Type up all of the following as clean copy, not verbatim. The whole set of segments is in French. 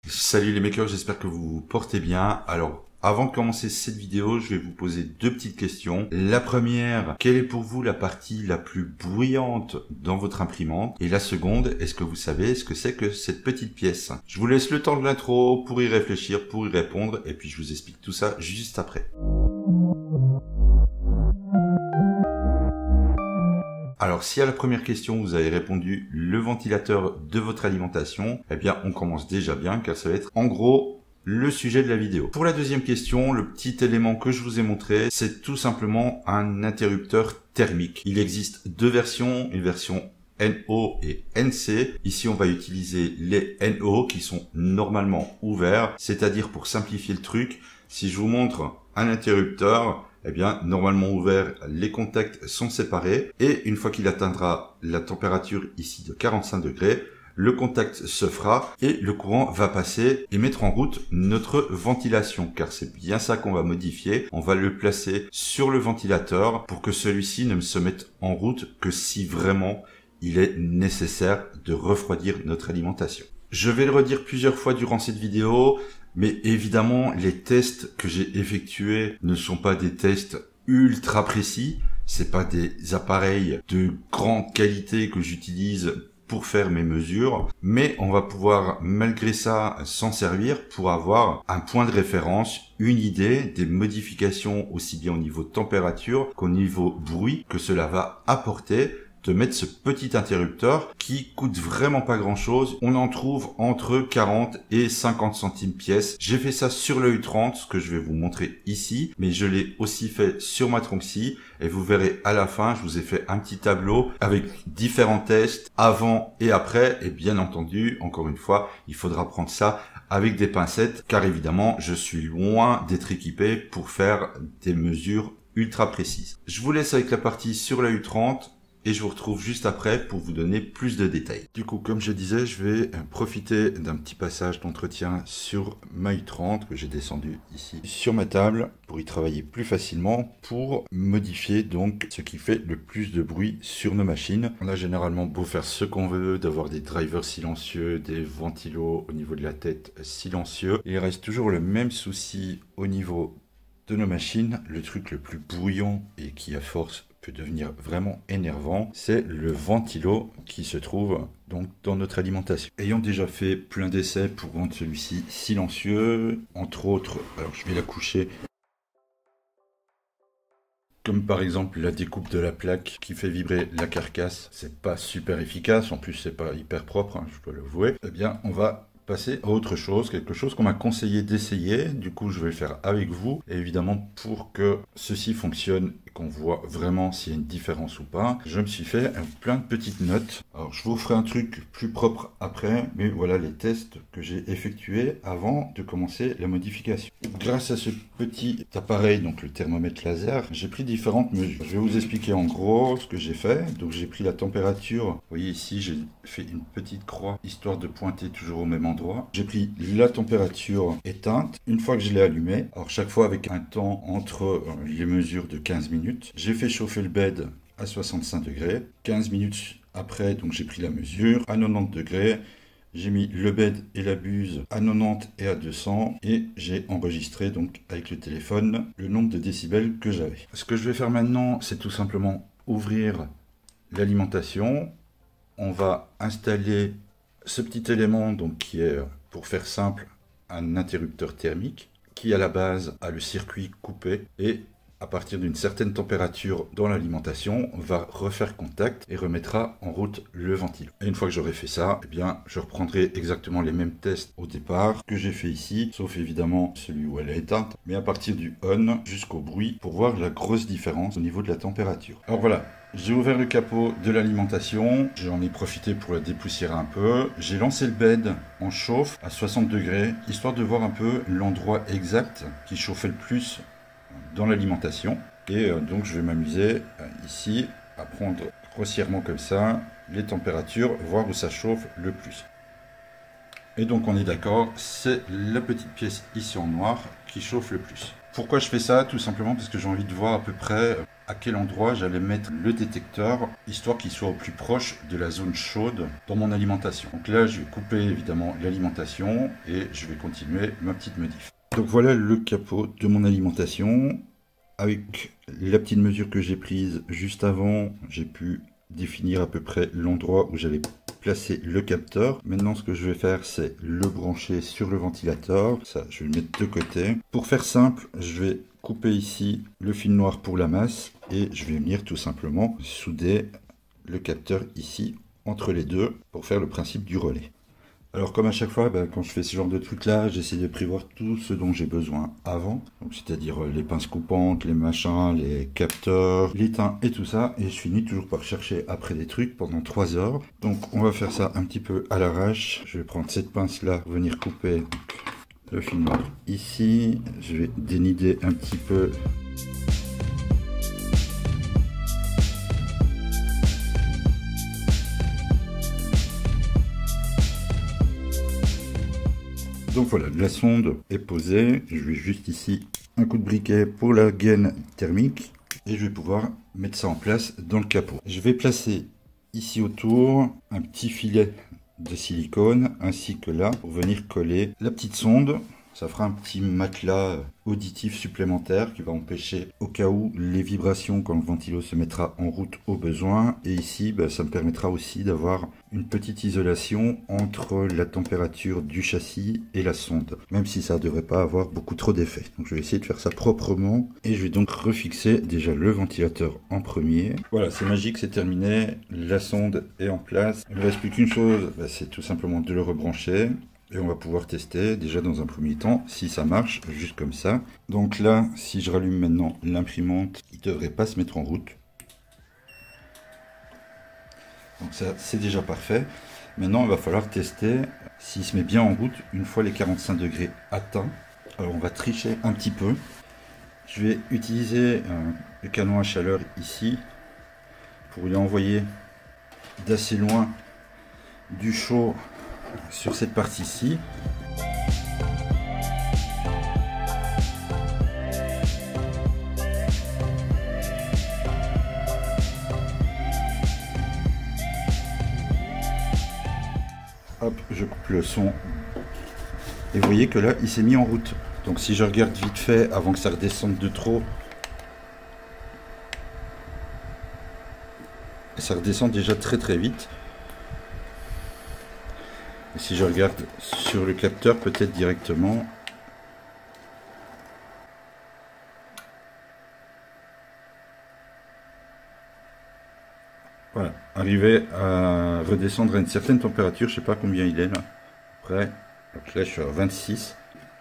Salut les makers, j'espère que vous vous portez bien. Alors, avant de commencer cette vidéo, je vais vous poser deux petites questions. La première, quelle est pour vous la partie la plus bruyante dans votre imprimante? Et la seconde, est-ce que vous savez ce que c'est que cette petite pièce? Je vous laisse le temps de l'intro pour y réfléchir, pour y répondre, et puis je vous explique tout ça juste après. Alors, si à la première question, vous avez répondu le ventilateur de votre alimentation, eh bien, on commence déjà bien, car ça va être en gros le sujet de la vidéo. Pour la deuxième question, le petit élément que je vous ai montré, c'est tout simplement un interrupteur thermique. Il existe deux versions, une version NO et NC. Ici, on va utiliser les NO qui sont normalement ouverts, c'est-à-dire pour simplifier le truc, si je vous montre un interrupteur, eh bien, normalement ouvert, les contacts sont séparés et une fois qu'il atteindra la température ici de 45 degrés, le contact se fera et le courant va passer et mettre en route notre ventilation, car c'est bien ça qu'on va modifier. On va le placer sur le ventilateur pour que celui-ci ne se mette en route que si vraiment il est nécessaire de refroidir notre alimentation. Je vais le redire plusieurs fois durant cette vidéo, mais évidemment, les tests que j'ai effectués ne sont pas des tests ultra précis. C'est pas des appareils de grande qualité que j'utilise pour faire mes mesures, mais on va pouvoir malgré ça s'en servir pour avoir un point de référence, une idée des modifications aussi bien au niveau température qu'au niveau bruit que cela va apporter de mettre ce petit interrupteur qui coûte vraiment pas grand chose. On en trouve entre 40 et 50 centimes pièce. J'ai fait ça sur le U30, ce que je vais vous montrer ici, mais je l'ai aussi fait sur ma Tronxy et vous verrez à la fin, je vous ai fait un petit tableau avec différents tests avant et après, et bien entendu, encore une fois, il faudra prendre ça avec des pincettes car évidemment, je suis loin d'être équipé pour faire des mesures ultra précises. Je vous laisse avec la partie sur la U30 et je vous retrouve juste après pour vous donner plus de détails. Du coup, comme je disais, je vais profiter d'un petit passage d'entretien sur ma U30 que j'ai descendu ici sur ma table pour y travailler plus facilement, pour modifier donc ce qui fait le plus de bruit sur nos machines. On a généralement beau faire ce qu'on veut, d'avoir des drivers silencieux, des ventilos au niveau de la tête silencieux. Il reste toujours le même souci au niveau de nos machines. Le truc le plus bruyant et qui à force peut devenir vraiment énervant, c'est le ventilo qui se trouve donc dans notre alimentation. Ayant déjà fait plein d'essais pour rendre celui-ci silencieux, entre autres, alors je vais la coucher, comme par exemple la découpe de la plaque qui fait vibrer la carcasse, c'est pas super efficace, en plus c'est pas hyper propre, hein, je dois l'avouer, eh bien on va passer à autre chose, quelque chose qu'on m'a conseillé d'essayer. Du coup, je vais le faire avec vous. Et évidemment, pour que ceci fonctionne et qu'on voit vraiment s'il y a une différence ou pas, je me suis fait plein de petites notes. Alors, je vous ferai un truc plus propre après, mais voilà les tests que j'ai effectués avant de commencer la modification. Grâce à ce petit appareil, donc le thermomètre laser, j'ai pris différentes mesures. Je vais vous expliquer en gros ce que j'ai fait. Donc, j'ai pris la température. Vous voyez ici, j'ai fait une petite croix, histoire de pointer toujours au même endroit. J'ai pris la température éteinte. Une fois que je l'ai allumé, alors chaque fois avec un temps entre les mesures de 15 minutes, j'ai fait chauffer le bed à 65 degrés. 15 minutes après, donc j'ai pris la mesure à 90 degrés. J'ai mis le bed et la buse à 90 et à 200 et j'ai enregistré donc avec le téléphone le nombre de décibels que j'avais. Ce que je vais faire maintenant, c'est tout simplement ouvrir l'alimentation. On va installer ce petit élément donc qui est, pour faire simple, un interrupteur thermique qui à la base a le circuit coupé et à partir d'une certaine température dans l'alimentation va refaire contact et remettra en route le ventilo. Et une fois que j'aurai fait ça, eh bien je reprendrai exactement les mêmes tests au départ que j'ai fait ici, sauf évidemment celui où elle est éteinte, mais à partir du on jusqu'au bruit pour voir la grosse différence au niveau de la température. Alors voilà. J'ai ouvert le capot de l'alimentation, j'en ai profité pour la dépoussiérer un peu. J'ai lancé le bed en chauffe à 60 degrés, histoire de voir un peu l'endroit exact qui chauffait le plus dans l'alimentation. Et donc je vais m'amuser ici à prendre grossièrement comme ça les températures, voir où ça chauffe le plus. Et donc on est d'accord, c'est la petite pièce ici en noir qui chauffe le plus. Pourquoi je fais ça? Tout simplement parce que j'ai envie de voir à peu près à quel endroit j'allais mettre le détecteur, histoire qu'il soit au plus proche de la zone chaude dans mon alimentation. Donc là, je vais couper évidemment l'alimentation et je vais continuer ma petite modif. Donc voilà le capot de mon alimentation. Avec la petite mesure que j'ai prise juste avant, j'ai pu définir à peu près l'endroit où j'allais placer le capteur. Maintenant, ce que je vais faire, c'est le brancher sur le ventilateur. Ça, je vais le mettre de côté. Pour faire simple, je vais couper ici le fil noir pour la masse et je vais venir tout simplement souder le capteur ici entre les deux pour faire le principe du relais. Alors comme à chaque fois, quand je fais ce genre de truc là, j'essaie de prévoir tout ce dont j'ai besoin avant, c'est-à-dire les pinces coupantes, les machins, les capteurs, l'étain et tout ça, et je finis toujours par chercher après des trucs pendant 3 heures. Donc on va faire ça un petit peu à l'arrache. Je vais prendre cette pince là, venir couper le fil noir ici, je vais dénider un petit peu. Donc voilà, la sonde est posée, je vais juste ici un coup de briquet pour la gaine thermique et je vais pouvoir mettre ça en place dans le capot. Je vais placer ici autour un petit filet de silicone ainsi que là pour venir coller la petite sonde. Ça fera un petit matelas auditif supplémentaire qui va empêcher au cas où les vibrations quand le ventilo se mettra en route au besoin. Et ici, ça me permettra aussi d'avoir une petite isolation entre la température du châssis et la sonde. Même si ça ne devrait pas avoir beaucoup trop d'effet. Donc je vais essayer de faire ça proprement. Et je vais donc refixer déjà le ventilateur en premier. Voilà, c'est magique, c'est terminé. La sonde est en place. Il ne me reste plus qu'une chose, c'est tout simplement de le rebrancher. Et on va pouvoir tester déjà dans un premier temps si ça marche juste comme ça. Donc là, si je rallume maintenant l'imprimante, il ne devrait pas se mettre en route. Donc ça, c'est déjà parfait. Maintenant, il va falloir tester s'il se met bien en route une fois les 45 degrés atteints. Alors on va tricher un petit peu. Je vais utiliser le canon à chaleur ici pour lui envoyer d'assez loin du chaud sur cette partie-ci. Hop, je coupe le son. Et vous voyez que là, il s'est mis en route. Donc si je regarde vite fait avant que ça redescende de trop, ça redescend déjà très très vite. Et si je regarde sur le capteur, peut-être directement. Voilà, arrivé à redescendre à une certaine température, je sais pas combien il est là. Après, donc là je suis à 26,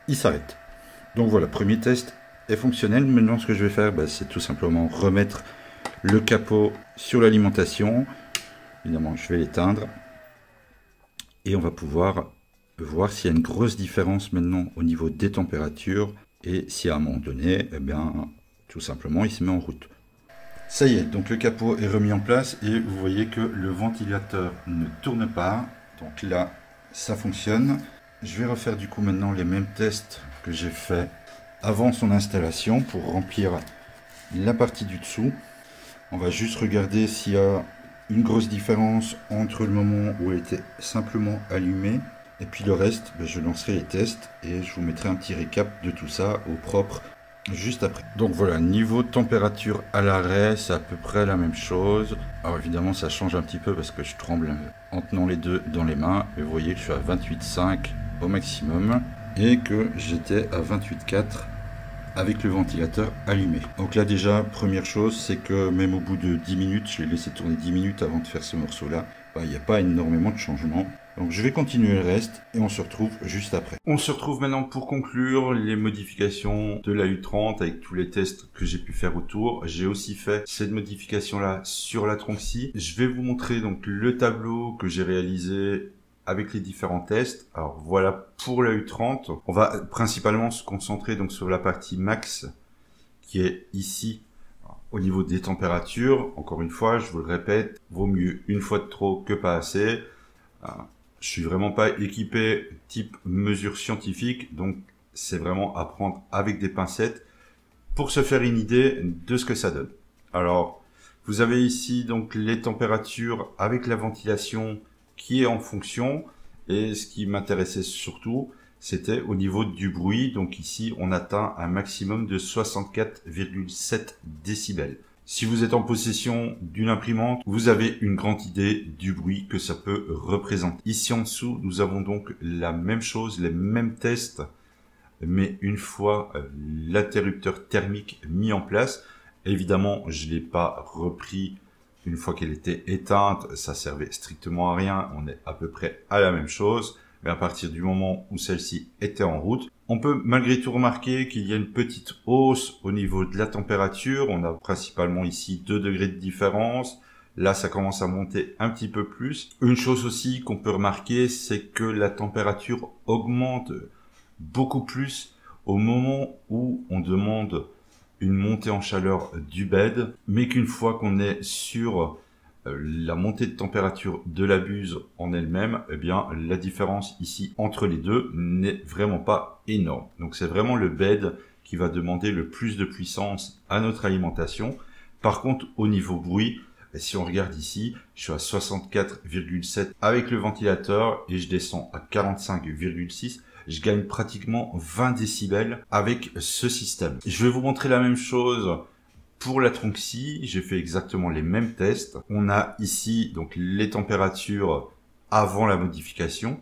il s'arrête. Donc voilà, premier test est fonctionnel. Maintenant ce que je vais faire, c'est tout simplement remettre le capot sur l'alimentation. Évidemment, je vais l'éteindre. Et on va pouvoir voir s'il y a une grosse différence maintenant au niveau des températures et si à un moment donné, tout simplement, il se met en route. Ça y est, donc le capot est remis en place et vous voyez que le ventilateur ne tourne pas. Donc là, ça fonctionne. Je vais refaire du coup maintenant les mêmes tests que j'ai fait avant son installation pour remplir la partie du dessous. On va juste regarder s'il y a une grosse différence entre le moment où elle était simplement allumée et puis le reste, je lancerai les tests et je vous mettrai un petit récap de tout ça au propre juste après. Donc voilà, niveau température à l'arrêt, c'est à peu près la même chose. Alors évidemment ça change un petit peu parce que je tremble en tenant les deux dans les mains. Et vous voyez que je suis à 28,5 au maximum et que j'étais à 28,4 avec le ventilateur allumé. Donc là déjà, première chose, c'est que même au bout de 10 minutes, je l'ai laissé tourner 10 minutes avant de faire ce morceau-là, il n'y a pas énormément de changements. Donc je vais continuer le reste et on se retrouve juste après. On se retrouve maintenant pour conclure les modifications de la U30 avec tous les tests que j'ai pu faire autour. J'ai aussi fait cette modification-là sur la Tronxy. Je vais vous montrer donc le tableau que j'ai réalisé avec les différents tests. Alors voilà pour la U30. On va principalement se concentrer donc sur la partie max qui est ici au niveau des températures. Encore une fois, je vous le répète, vaut mieux une fois de trop que pas assez. Je suis vraiment pas équipé type mesure scientifique, donc c'est vraiment à prendre avec des pincettes pour se faire une idée de ce que ça donne. Alors, vous avez ici donc les températures avec la ventilation qui est en fonction. Et ce qui m'intéressait surtout, c'était au niveau du bruit. Donc ici, on atteint un maximum de 64,7 décibels. Si vous êtes en possession d'une imprimante, vous avez une grande idée du bruit que ça peut représenter. Ici en dessous, nous avons donc la même chose, les mêmes tests, mais une fois l'interrupteur thermique mis en place. Évidemment, je ne l'ai pas repris une fois qu'elle était éteinte, ça servait strictement à rien, on est à peu près à la même chose. Mais à partir du moment où celle-ci était en route, on peut malgré tout remarquer qu'il y a une petite hausse au niveau de la température. On a principalement ici 2 degrés de différence. Là, ça commence à monter un petit peu plus. Une chose aussi qu'on peut remarquer, c'est que la température augmente beaucoup plus au moment où on demande une montée en chaleur du bed, mais qu'une fois qu'on est sur la montée de température de la buse en elle-même, eh bien la différence ici entre les deux n'est vraiment pas énorme. Donc c'est vraiment le bed qui va demander le plus de puissance à notre alimentation. Par contre, au niveau bruit, si on regarde ici, je suis à 64,7 avec le ventilateur et je descends à 45,6. Je gagne pratiquement 20 décibels avec ce système. Je vais vous montrer la même chose pour la Tronxy. J'ai fait exactement les mêmes tests. On a ici donc les températures avant la modification.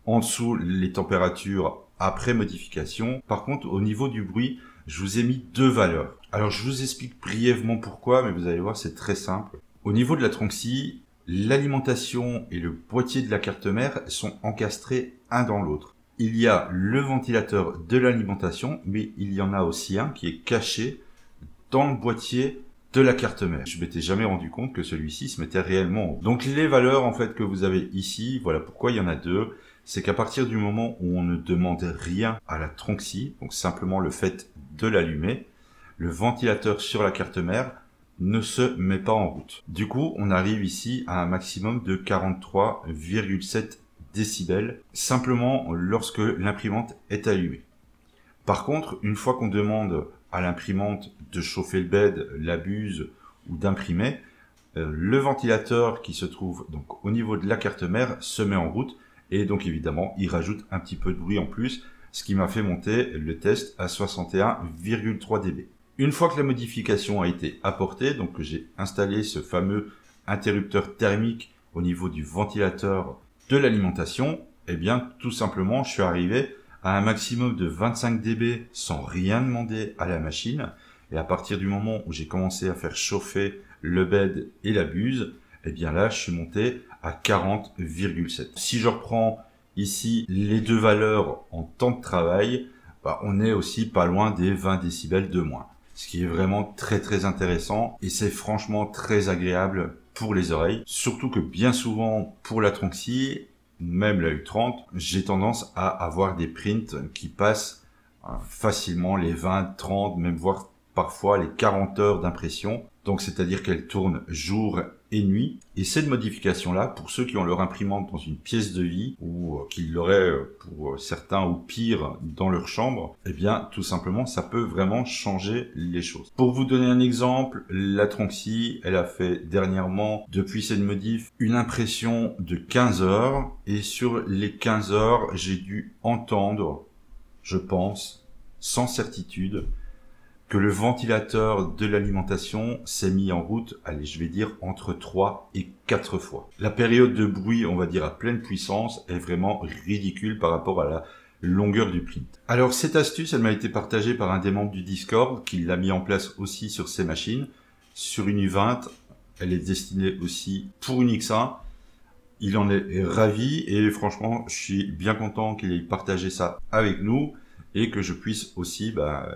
En dessous, les températures après modification. Par contre, au niveau du bruit, je vous ai mis 2 valeurs. Alors, je vous explique brièvement pourquoi, mais vous allez voir, c'est très simple. Au niveau de la Tronxy, l'alimentation et le boîtier de la carte mère sont encastrés un dans l'autre. Il y a le ventilateur de l'alimentation, mais il y en a aussi un qui est caché dans le boîtier de la carte mère. Je m'étais jamais rendu compte que celui-ci se mettait réellement en haut. Donc les valeurs en fait que vous avez ici, voilà pourquoi il y en a 2. C'est qu'à partir du moment où on ne demande rien à la Tronxy, donc simplement le fait de l'allumer, le ventilateur sur la carte mère ne se met pas en route. Du coup, on arrive ici à un maximum de 43,7 décibels, simplement lorsque l'imprimante est allumée. Par contre, une fois qu'on demande à l'imprimante de chauffer le bed, la buse ou d'imprimer, le ventilateur qui se trouve donc au niveau de la carte mère se met en route et donc évidemment, il rajoute un petit peu de bruit en plus, ce qui m'a fait monter le test à 61,3 dB. Une fois que la modification a été apportée, donc que j'ai installé ce fameux interrupteur thermique au niveau du ventilateur de l'alimentation, eh bien tout simplement je suis arrivé à un maximum de 25 dB sans rien demander à la machine. Et à partir du moment où j'ai commencé à faire chauffer le bed et la buse, eh bien là je suis monté à 40,7. Si je reprends ici les 2 valeurs en temps de travail, on est aussi pas loin des 20 décibels de moins. Ce qui est vraiment très intéressant et c'est franchement très agréable pour les oreilles. Surtout que bien souvent pour la Tronxy, même la U30, j'ai tendance à avoir des prints qui passent facilement les 20, 30, même voire parfois les 40 heures d'impression. Donc c'est-à-dire qu'elle tourne jour et nuit. Et cette modification-là, pour ceux qui ont leur imprimante dans une pièce de vie, ou qui l'auraient pour certains ou pire dans leur chambre, eh bien tout simplement ça peut vraiment changer les choses. Pour vous donner un exemple, la Tronxy, elle a fait dernièrement, depuis cette modif, une impression de 15 heures. Et sur les 15 heures, j'ai dû entendre, je pense, sans certitude, que le ventilateur de l'alimentation s'est mis en route, allez, je vais dire entre 3 et 4 fois. La période de bruit, on va dire à pleine puissance, est vraiment ridicule par rapport à la longueur du print. Alors cette astuce, elle m'a été partagée par un des membres du Discord qui l'a mis en place aussi sur ses machines. Sur une U20, elle est destinée aussi pour une X1. Il en est ravi et franchement, je suis bien content qu'il ait partagé ça avec nous. Et que je puisse aussi,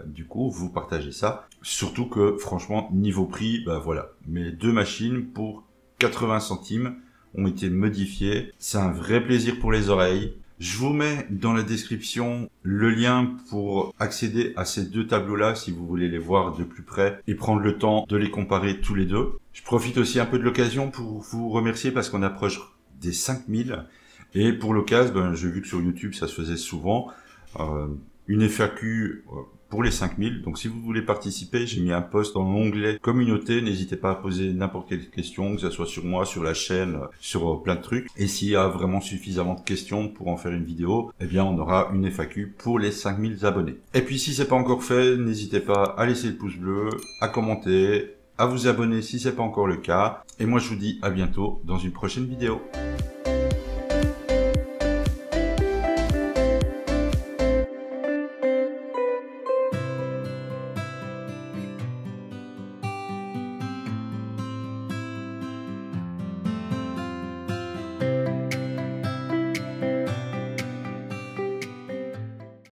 du coup, vous partager ça. Surtout que, franchement, niveau prix, voilà. Mes 2 machines pour 80 centimes ont été modifiées. C'est un vrai plaisir pour les oreilles. Je vous mets dans la description le lien pour accéder à ces 2 tableaux-là si vous voulez les voir de plus près et prendre le temps de les comparer tous les 2. Je profite aussi un peu de l'occasion pour vous remercier parce qu'on approche des 5000. Et pour l'occasion, j'ai vu que sur YouTube, ça se faisait souvent. une FAQ pour les 5000. Donc si vous voulez participer, j'ai mis un post dans l'onglet communauté. N'hésitez pas à poser n'importe quelle question, que ce soit sur moi, sur la chaîne, sur plein de trucs. Et s'il y a vraiment suffisamment de questions pour en faire une vidéo, eh bien on aura une FAQ pour les 5000 abonnés. Et puis si c'est pas encore fait, n'hésitez pas à laisser le pouce bleu, à commenter, à vous abonner si c'est pas encore le cas. Et moi je vous dis à bientôt dans une prochaine vidéo.